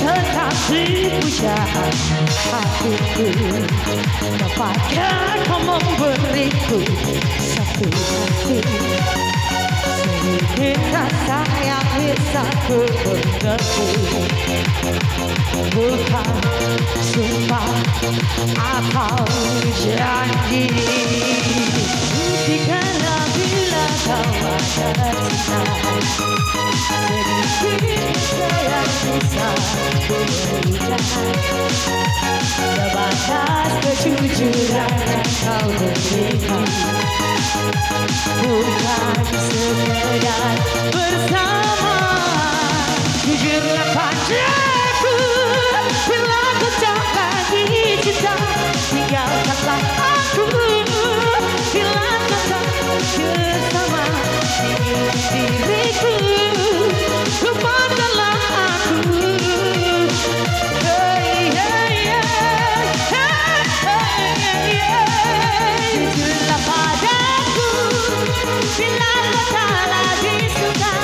Tetapi pujaan hatiku, dapatkah kau memberiku satu hati? Sedikit rasa yang bisa ku mengerti, bukan sumpah atau janji. Buktikanlah bila kau ada cinta, sedikit sayang bisa ku berikan. Sebatas kejujuran yang kau berikan, bukan sekedar bersama. Jujurlah padaku bila ku tak lagi cinta, tinggalkanlah aku bila kau tak bersama. Diriku lupakanlah aku. Jujurlah padaku bila kau tak lagi suka,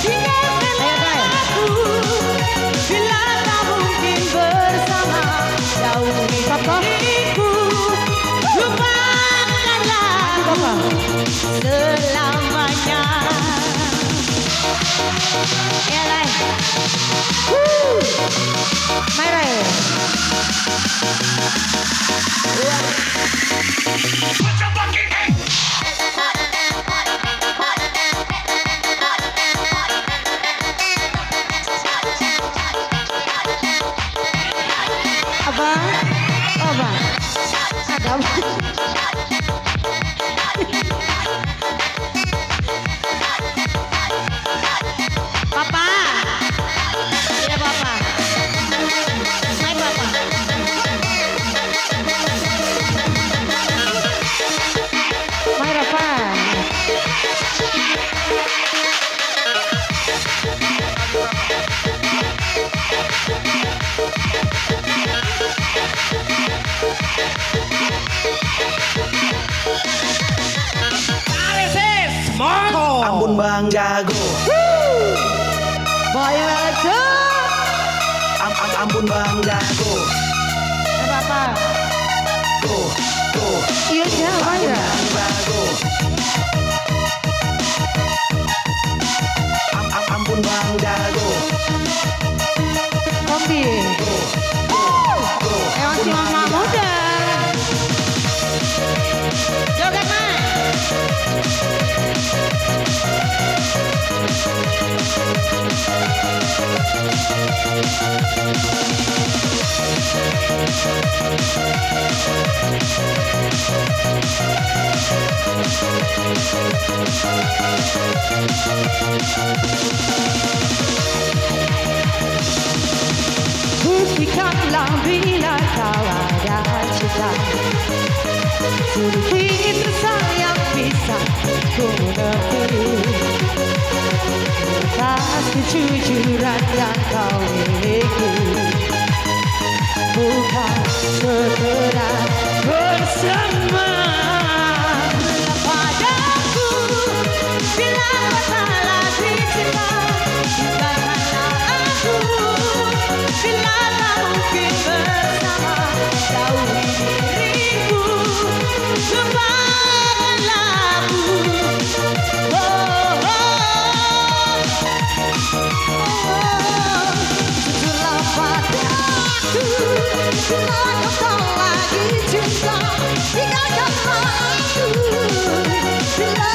tinggalkanlah aku bila tak mungkin bersama. Jauhi diriku, lupakanlah aku selamanya. Ya lain, Myra. Abang, abang, ada apa? Papa, ya papa, hai papa. Hai Rafa. Ampun Bang Jago. Boy aja. Ampun Bang Jago. Apa? Tuh. Iya siapa ya? Bang Jago. Ampun Bang Jago. Kombi. Emang si mama muda. Joget mah. Buktikanlah bila kau ada cinta, sedikit rasa yang bisa ku mengerti. Atas kejujuran yang kau miliki, bukan sekedar bersama. Padaku bila kau tak lagi cinta, tinggalkanlah aku bila tak mungkin bersama. Jauhi diriku, lupakanlah aku. Jujurlah padaku bila kau tak lagi cinta, tinggalkanlah aku bila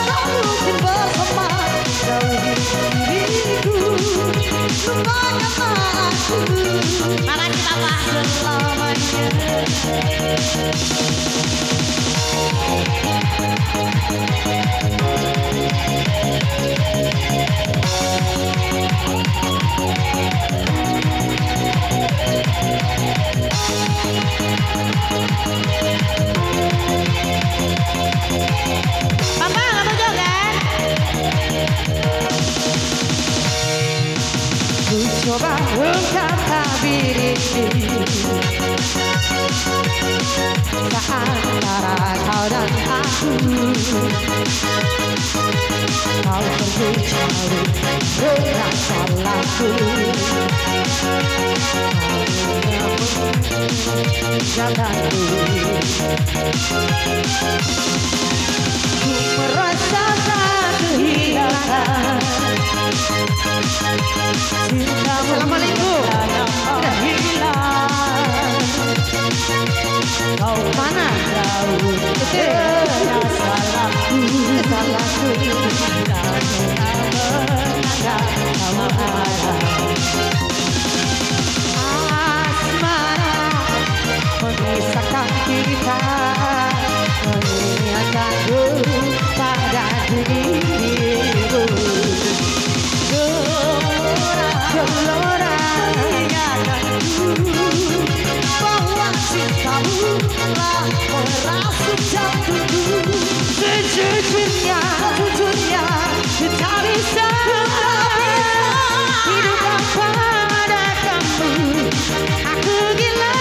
tak mungkin bersama. Jauhi coba ungkap tabir ini antara kau dan aku. Kau pergi jauh dengan salahku. Kau menjalanku. Ku merasakan kehilangan. Assalamualaikum. Sudah hilang. Kau mana jauh dengan salahku. Salahku. Kamu ada. Asmara memisahkan kita. Mengingatkan pada dirimu. Gelora mengingatkanku bahwa cintamu telah merasuk jantungku. Sejujurnya, jujurnya, tak bisa hidup tanpa ada kamu. Aku gila,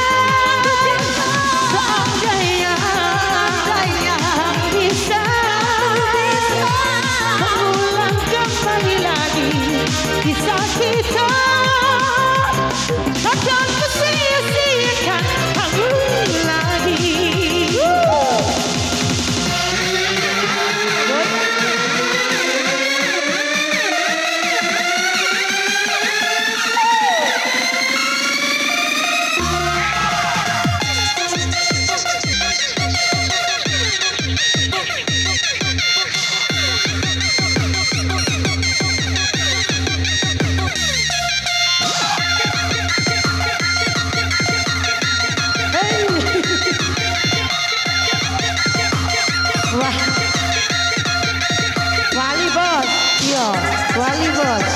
seandainya bisa mengulang kembali lagi kisah kita. Takkan ku sia-siakan kamu lagi. Wah, Wali bos, iya, Wali bos.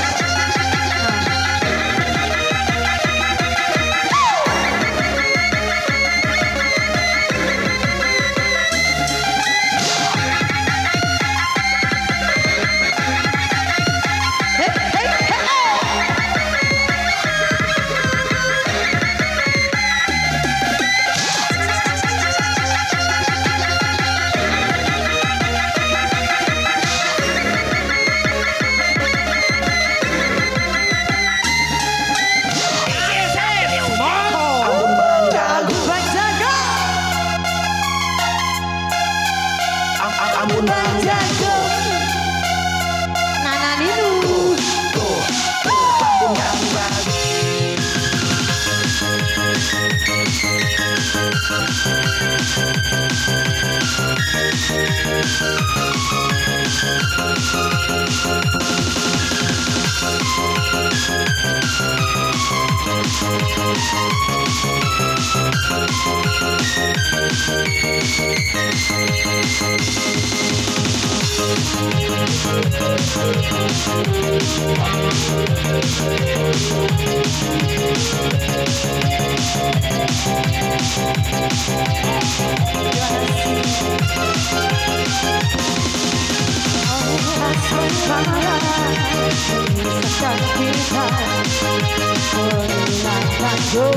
Ambon Bang Jago. Nana Ninu. Ambon Bang Jago.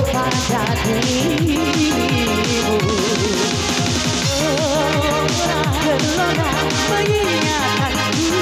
Pada dirimu. Gelora mengingatkanku